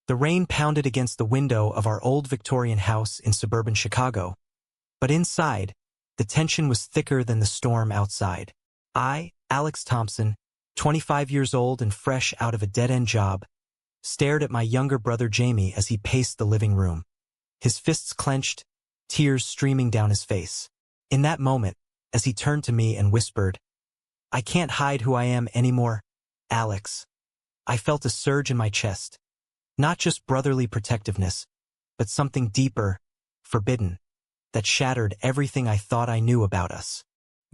The rain pounded against the window of our old Victorian house in suburban Chicago. But inside, the tension was thicker than the storm outside. I, Alex Thompson, 25 years old and fresh out of a dead-end job, stared at my younger brother Jamie as he paced the living room. His fists clenched, tears streaming down his face. In that moment, as he turned to me and whispered, "I can't hide who I am anymore, Alex." I felt a surge in my chest. Not just brotherly protectiveness, but something deeper, forbidden, that shattered everything I thought I knew about us.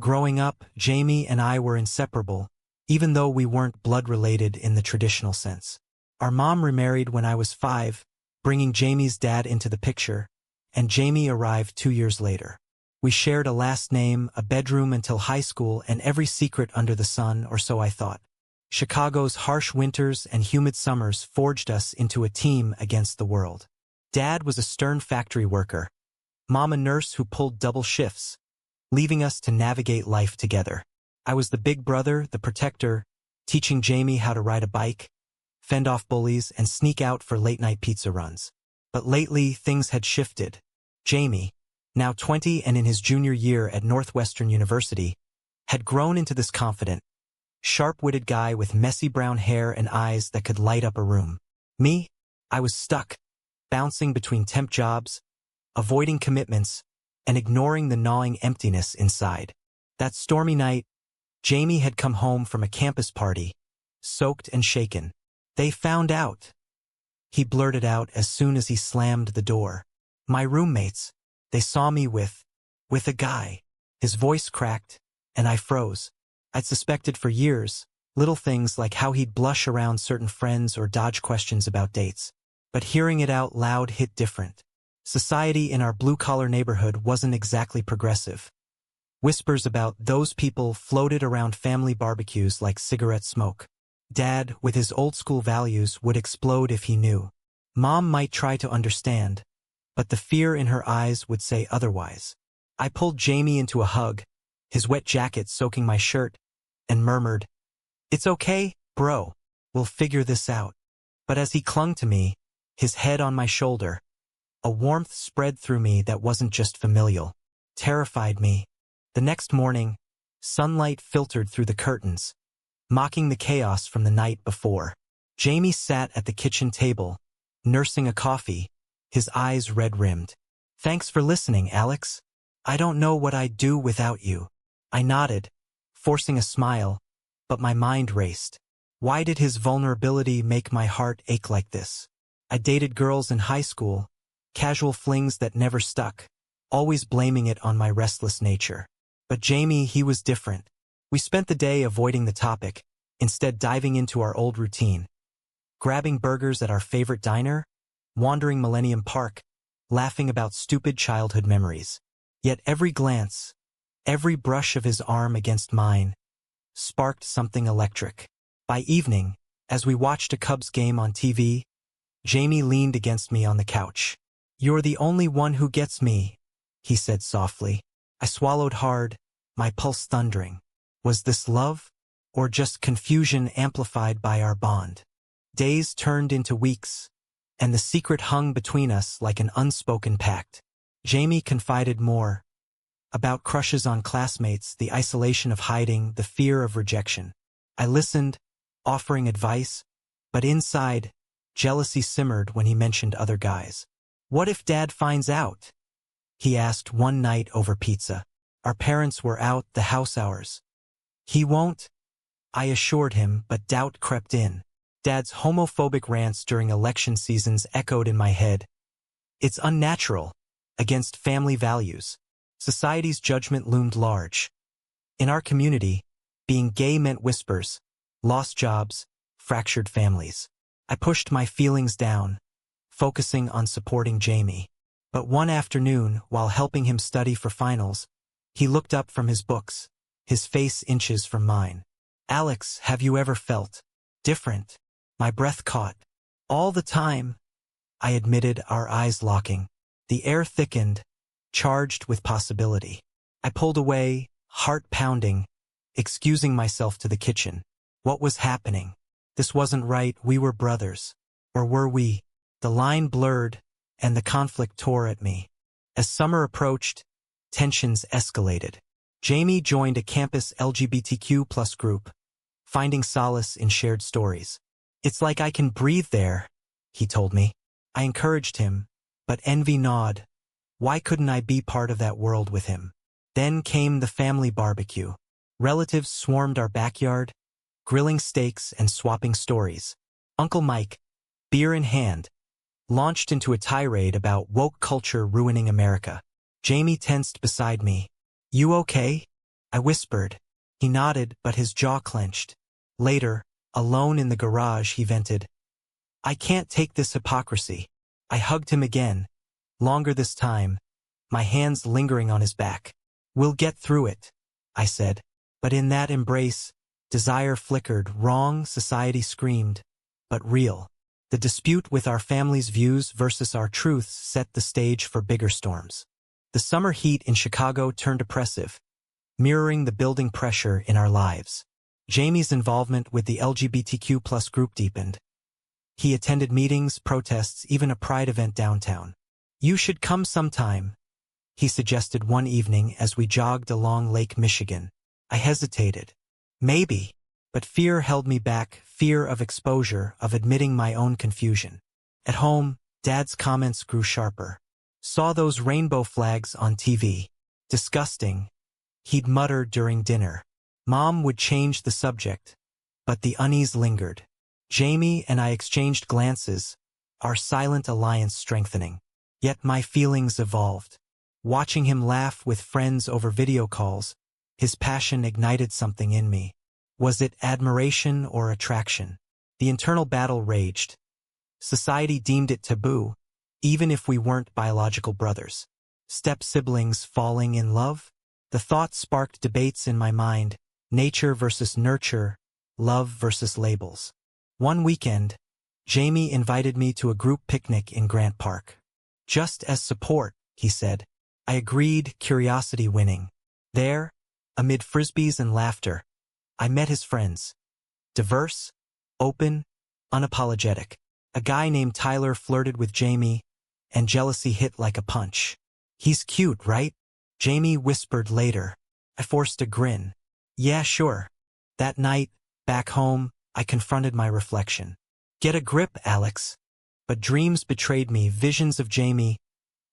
Growing up, Jamie and I were inseparable, even though we weren't blood-related in the traditional sense. Our mom remarried when I was 5, bringing Jamie's dad into the picture, and Jamie arrived 2 years later. We shared a last name, a bedroom until high school, and every secret under the sun, or so I thought. Chicago's harsh winters and humid summers forged us into a team against the world. Dad was a stern factory worker, Mom a nurse who pulled double shifts, leaving us to navigate life together. I was the big brother, the protector, teaching Jamie how to ride a bike, fend off bullies, and sneak out for late-night pizza runs. But lately, things had shifted. Jamie, now 20 and in his junior year at Northwestern University, had grown into this confident, sharp-witted guy with messy brown hair and eyes that could light up a room. Me, I was stuck, bouncing between temp jobs, avoiding commitments, and ignoring the gnawing emptiness inside. That stormy night, Jamie had come home from a campus party, soaked and shaken. "They found out," he blurted out as soon as he slammed the door. "My roommates, they saw me with a guy." His voice cracked, and I froze. I'd suspected for years, little things like how he'd blush around certain friends or dodge questions about dates. But hearing it out loud hit different. Society in our blue-collar neighborhood wasn't exactly progressive. Whispers about those people floated around family barbecues like cigarette smoke. Dad, with his old-school values, would explode if he knew. Mom might try to understand, but the fear in her eyes would say otherwise. I pulled Jamie into a hug, his wet jacket soaking my shirt, and murmured, "It's okay, bro. We'll figure this out." But as he clung to me, his head on my shoulder, a warmth spread through me that wasn't just familial, terrified me. The next morning, sunlight filtered through the curtains, mocking the chaos from the night before. Jamie sat at the kitchen table, nursing a coffee, his eyes red-rimmed. "Thanks for listening, Alex. I don't know what I'd do without you." I nodded, forcing a smile, but my mind raced. Why did his vulnerability make my heart ache like this? I dated girls in high school, casual flings that never stuck, always blaming it on my restless nature. But Jamie, he was different. We spent the day avoiding the topic, instead diving into our old routine. Grabbing burgers at our favorite diner, wandering Millennium Park, laughing about stupid childhood memories. Yet every glance, every brush of his arm against mine, sparked something electric. By evening, as we watched a Cubs game on TV, Jamie leaned against me on the couch. "You're the only one who gets me," he said softly. I swallowed hard, my pulse thundering. Was this love, or just confusion amplified by our bond? Days turned into weeks, and the secret hung between us like an unspoken pact. Jamie confided more, about crushes on classmates, the isolation of hiding, the fear of rejection. I listened, offering advice, but inside, jealousy simmered when he mentioned other guys. "What if Dad finds out?" he asked one night over pizza. Our parents were out, the house hours. "He won't," I assured him, but doubt crept in. Dad's homophobic rants during election seasons echoed in my head. It's unnatural, against family values. Society's judgment loomed large. In our community, being gay meant whispers, lost jobs, fractured families. I pushed my feelings down, focusing on supporting Jamie. But one afternoon, while helping him study for finals, he looked up from his books, his face inches from mine. "Alex, have you ever felt different?" My breath caught. "All the time," I admitted, our eyes locking. The air thickened, charged with possibility. I pulled away, heart pounding, excusing myself to the kitchen. What was happening? This wasn't right. We were brothers. Or were we? The line blurred, and the conflict tore at me. As summer approached, tensions escalated. Jamie joined a campus LGBTQ+ group, finding solace in shared stories. "It's like I can breathe there," he told me. I encouraged him, but envy gnawed. Why couldn't I be part of that world with him? Then came the family barbecue. Relatives swarmed our backyard, grilling steaks and swapping stories. Uncle Mike, beer in hand, launched into a tirade about woke culture ruining America. Jamie tensed beside me. "You okay?" I whispered. He nodded, but his jaw clenched. Later, alone in the garage, he vented, "I can't take this hypocrisy." I hugged him again, longer this time, my hands lingering on his back. "We'll get through it," I said. But in that embrace, desire flickered. Wrong, society screamed, but real. The dispute with our family's views versus our truths set the stage for bigger storms. The summer heat in Chicago turned oppressive, mirroring the building pressure in our lives. Jamie's involvement with the LGBTQ+ group deepened. He attended meetings, protests, even a pride event downtown. "You should come sometime," he suggested one evening as we jogged along Lake Michigan. I hesitated. Maybe. But fear held me back, fear of exposure, of admitting my own confusion. At home, Dad's comments grew sharper. "Saw those rainbow flags on TV. Disgusting," he'd mutter during dinner. Mom would change the subject, but the unease lingered. Jamie and I exchanged glances, our silent alliance strengthening. Yet my feelings evolved. Watching him laugh with friends over video calls, his passion ignited something in me. Was it admiration or attraction? The internal battle raged. Society deemed it taboo, even if we weren't biological brothers. Step-siblings falling in love? The thought sparked debates in my mind, nature versus nurture, love versus labels. One weekend, Jamie invited me to a group picnic in Grant Park. "Just as support," he said. I agreed, curiosity winning. There, amid frisbees and laughter, I met his friends. Diverse, open, unapologetic. A guy named Tyler flirted with Jamie, and jealousy hit like a punch. "He's cute, right?" Jamie whispered later. I forced a grin. "Yeah, sure." That night, back home, I confronted my reflection. "Get a grip, Alex." But dreams betrayed me, visions of Jamie,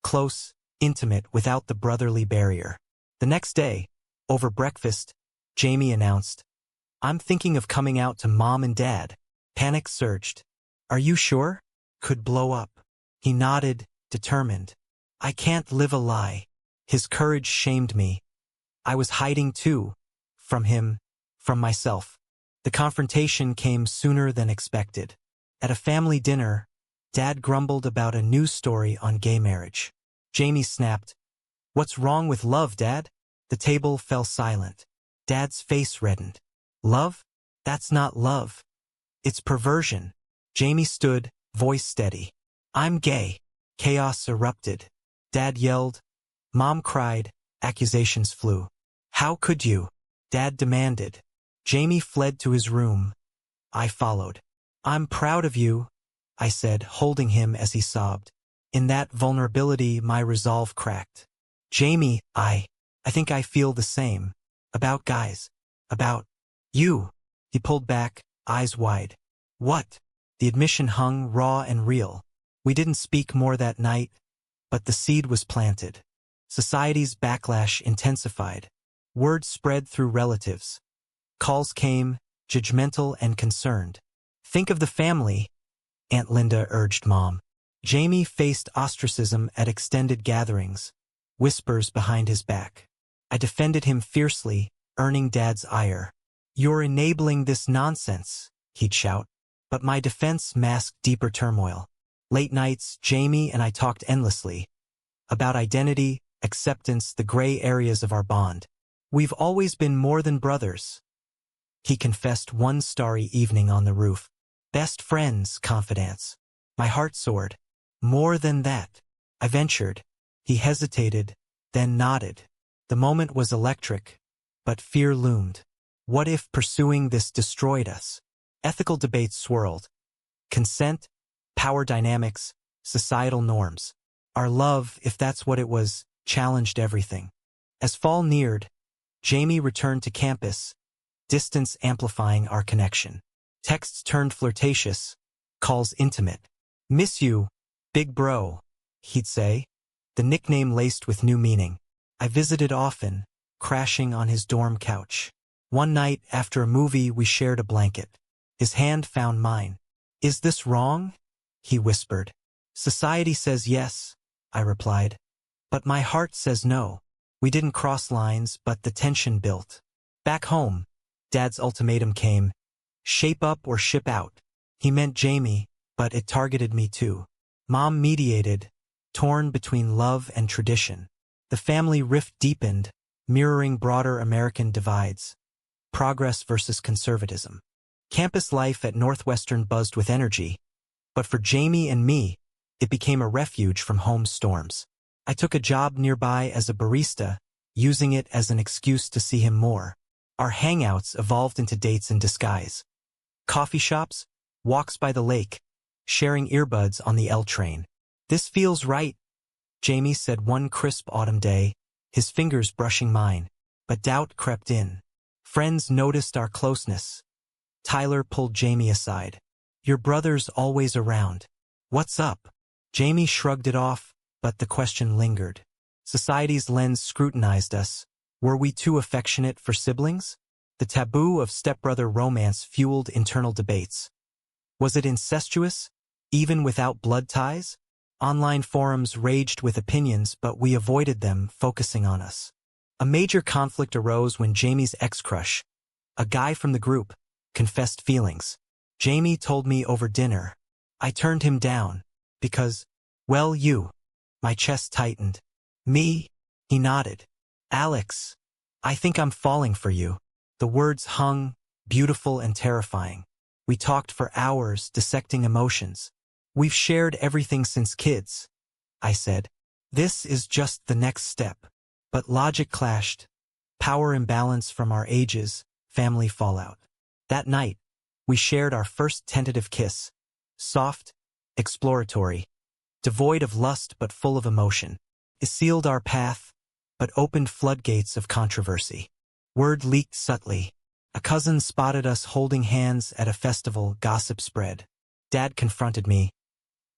close, intimate, without the brotherly barrier. The next day, over breakfast, Jamie announced, "I'm thinking of coming out to Mom and Dad." Panic surged. "Are you sure?" Could blow up. He nodded, determined. I can't live a lie. His courage shamed me. I was hiding too. From him, from myself. The confrontation came sooner than expected. At a family dinner, Dad grumbled about a news story on gay marriage. Jamie snapped, "What's wrong with love, Dad?" The table fell silent. Dad's face reddened. "Love? That's not love. It's perversion." Jamie stood, voice steady. "I'm gay." Chaos erupted. Dad yelled. Mom cried. Accusations flew. "How could you?" Dad demanded. Jamie fled to his room. I followed. "I'm proud of you," I said, holding him as he sobbed. In that vulnerability, my resolve cracked. "Jamie, I think I feel the same. About guys. About you." He pulled back, eyes wide. "What?" The admission hung raw and real. We didn't speak more that night, but the seed was planted. Society's backlash intensified. Word spread through relatives. Calls came, judgmental and concerned. "Think of the family," Aunt Linda urged Mom. Jamie faced ostracism at extended gatherings, whispers behind his back. I defended him fiercely, earning Dad's ire. "You're enabling this nonsense," he'd shout. But my defense masked deeper turmoil. Late nights, Jamie and I talked endlessly. About identity, acceptance, the gray areas of our bond. "We've always been more than brothers," he confessed one starry evening on the roof. "Best friends, confidants." My heart soared. "More than that," I ventured. He hesitated, then nodded. The moment was electric, but fear loomed. What if pursuing this destroyed us? Ethical debates swirled. Consent, power dynamics, societal norms. Our love, if that's what it was, challenged everything. As fall neared, Jamie returned to campus, distance amplifying our connection. Texts turned flirtatious, calls intimate. "Miss you, big bro," he'd say, the nickname laced with new meaning. I visited often, crashing on his dorm couch. One night, after a movie, we shared a blanket. His hand found mine. "Is this wrong?" he whispered. "Society says yes," I replied. "But my heart says no." We didn't cross lines, but the tension built. Back home, Dad's ultimatum came: shape up or ship out. He meant Jamie, but it targeted me too. Mom mediated, torn between love and tradition. The family rift deepened, mirroring broader American divides. Progress versus conservatism. Campus life at Northwestern buzzed with energy, but for Jamie and me, it became a refuge from home storms. I took a job nearby as a barista, using it as an excuse to see him more. Our hangouts evolved into dates in disguise. Coffee shops, walks by the lake, sharing earbuds on the L train. "This feels right," Jamie said one crisp autumn day, his fingers brushing mine. But doubt crept in. Friends noticed our closeness. Tyler pulled Jamie aside. "Your brother's always around. What's up?" Jamie shrugged it off, but the question lingered. Society's lens scrutinized us. Were we too affectionate for siblings? The taboo of stepbrother romance fueled internal debates. Was it incestuous, even without blood ties? Online forums raged with opinions, but we avoided them, focusing on us. A major conflict arose when Jamie's ex-crush, a guy from the group, confessed feelings. Jamie told me over dinner. I turned him down, because, well, you. My chest tightened. "Me?" He nodded. "Alex, I think I'm falling for you." The words hung, beautiful and terrifying. We talked for hours, dissecting emotions. "We've shared everything since kids," I said. "This is just the next step." But logic clashed. Power imbalance from our ages, family fallout. That night, we shared our first tentative kiss. Soft, exploratory, devoid of lust but full of emotion. It sealed our path, but opened floodgates of controversy. Word leaked subtly. A cousin spotted us holding hands at a festival, gossip spread. Dad confronted me.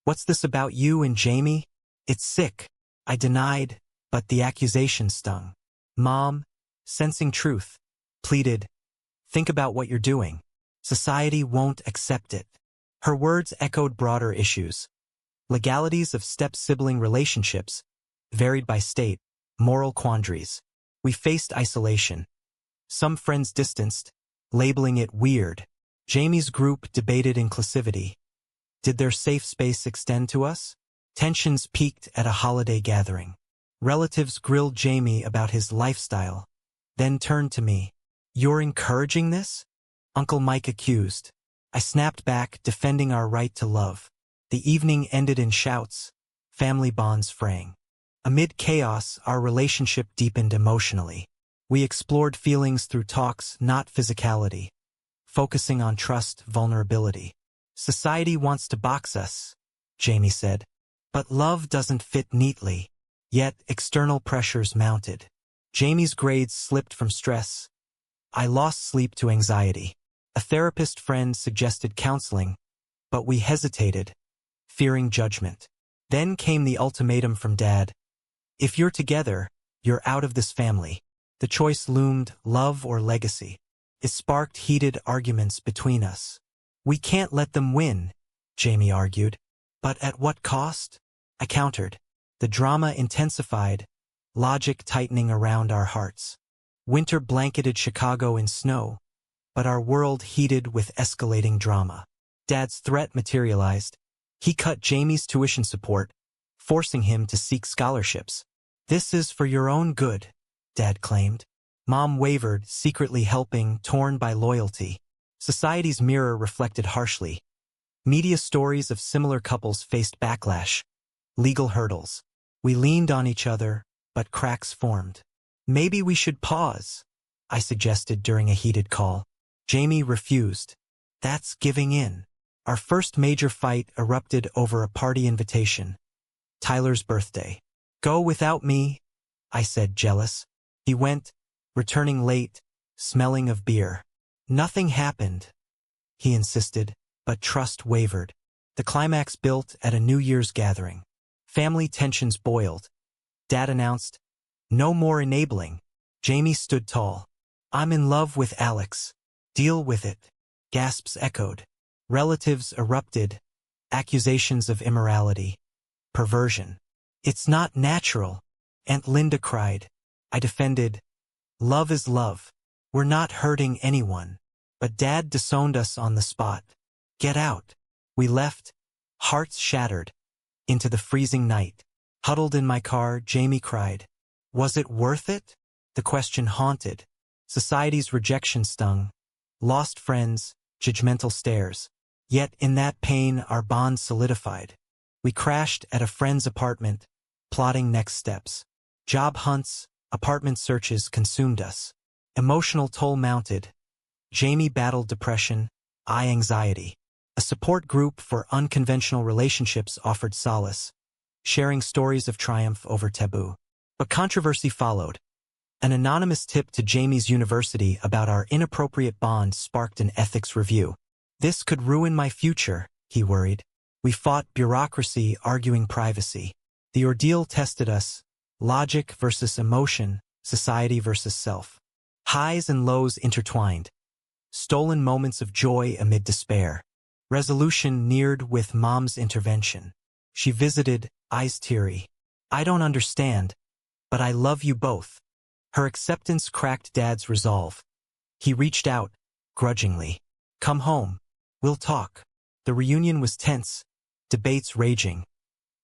"What's this about you and Jamie?" "It's sick," I denied, but the accusation stung. Mom, sensing truth, pleaded, "Think about what you're doing. Society won't accept it." Her words echoed broader issues. Legalities of step-sibling relationships, varied by state, moral quandaries. We faced isolation. Some friends distanced, labeling it weird. Jamie's group debated inclusivity. Did their safe space extend to us? Tensions peaked at a holiday gathering. Relatives grilled Jamie about his lifestyle, then turned to me. "You're encouraging this?" Uncle Mike accused. I snapped back, defending our right to love. The evening ended in shouts, family bonds fraying. Amid chaos, our relationship deepened emotionally. We explored feelings through talks, not physicality, focusing on trust, vulnerability. "Society wants to box us," Jamie said. "But love doesn't fit neatly." Yet external pressures mounted. Jamie's grades slipped from stress. I lost sleep to anxiety. A therapist friend suggested counseling, but we hesitated, fearing judgment. Then came the ultimatum from Dad. "If you're together, you're out of this family." The choice loomed, love or legacy. It sparked heated arguments between us. "We can't let them win," Jamie argued. "But at what cost?" I countered. The drama intensified, logic tightening around our hearts. Winter blanketed Chicago in snow, but our world heated with escalating drama. Dad's threat materialized. He cut Jamie's tuition support, forcing him to seek scholarships. "This is for your own good," Dad claimed. Mom wavered, secretly helping, torn by loyalty. Society's mirror reflected harshly. Media stories of similar couples faced backlash, legal hurdles. We leaned on each other, but cracks formed. "Maybe we should pause," I suggested during a heated call. Jamie refused. "That's giving in." Our first major fight erupted over a party invitation. Tyler's birthday. "Go without me," I said, jealous. He went, returning late, smelling of beer. "Nothing happened," he insisted, but trust wavered. The climax built at a New Year's gathering. Family tensions boiled. Dad announced, "No more enabling." Jamie stood tall. "I'm in love with Alex. Deal with it." Gasps echoed. Relatives erupted. Accusations of immorality. Perversion. "It's not natural," Aunt Linda cried. I defended, "Love is love. We're not hurting anyone." But Dad disowned us on the spot. "Get out." We left, hearts shattered, into the freezing night. Huddled in my car, Jamie cried. Was it worth it? The question haunted. Society's rejection stung. Lost friends, judgmental stares. Yet in that pain our bond solidified. We crashed at a friend's apartment, plotting next steps. Job hunts, apartment searches consumed us. Emotional toll mounted. Jamie battled depression, I anxiety. A support group for unconventional relationships offered solace, sharing stories of triumph over taboo. But controversy followed. An anonymous tip to Jamie's university about our inappropriate bond sparked an ethics review. This could ruin my future, he worried. We fought bureaucracy, arguing privacy. The ordeal tested us, logic versus emotion, society versus self. Highs and lows intertwined. Stolen moments of joy amid despair. Resolution neared with Mom's intervention. She visited, eyes teary. "I don't understand, but I love you both." Her acceptance cracked Dad's resolve. He reached out, grudgingly. "Come home. We'll talk." The reunion was tense, debates raging.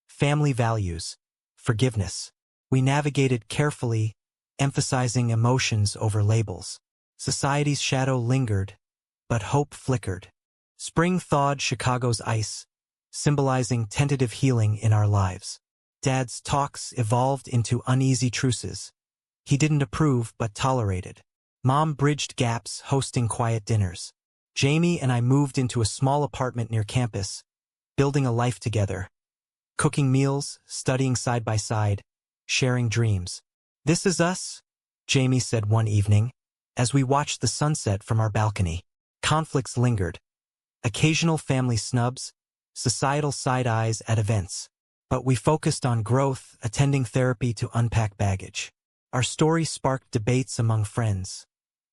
Family values, forgiveness. We navigated carefully, emphasizing emotions over labels. Society's shadow lingered, but hope flickered. Spring thawed Chicago's ice, symbolizing tentative healing in our lives. Dad's talks evolved into uneasy truces. He didn't approve but tolerated. Mom bridged gaps, hosting quiet dinners. Jamie and I moved into a small apartment near campus, building a life together. Cooking meals, studying side by side, sharing dreams. "This is us," Jamie said one evening, as we watched the sunset from our balcony. Conflicts lingered. Occasional family snubs, societal side-eyes at events. But we focused on growth, attending therapy to unpack baggage. Our story sparked debates among friends.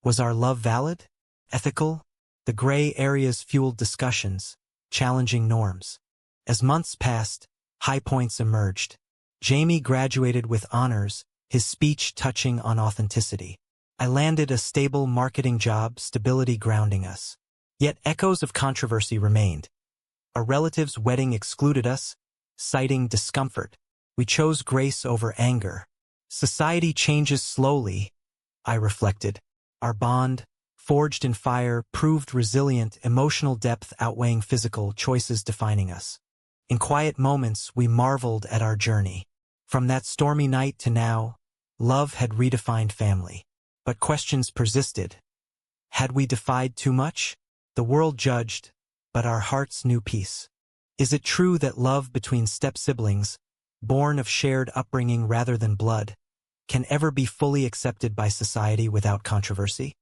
Was our love valid? Ethical? The gray areas fueled discussions, challenging norms. As months passed, high points emerged. Jamie graduated with honors, his speech touching on authenticity. I landed a stable marketing job, stability grounding us. Yet echoes of controversy remained. A relative's wedding excluded us, citing discomfort. We chose grace over anger. Society changes slowly, I reflected. Our bond, forged in fire, proved resilient, emotional depth outweighing physical choices defining us. In quiet moments, we marveled at our journey. From that stormy night to now, love had redefined family. But questions persisted. Had we defied too much? The world judged, but our hearts knew peace. Is it true that love between step-siblings, born of shared upbringing rather than blood, can ever be fully accepted by society without controversy?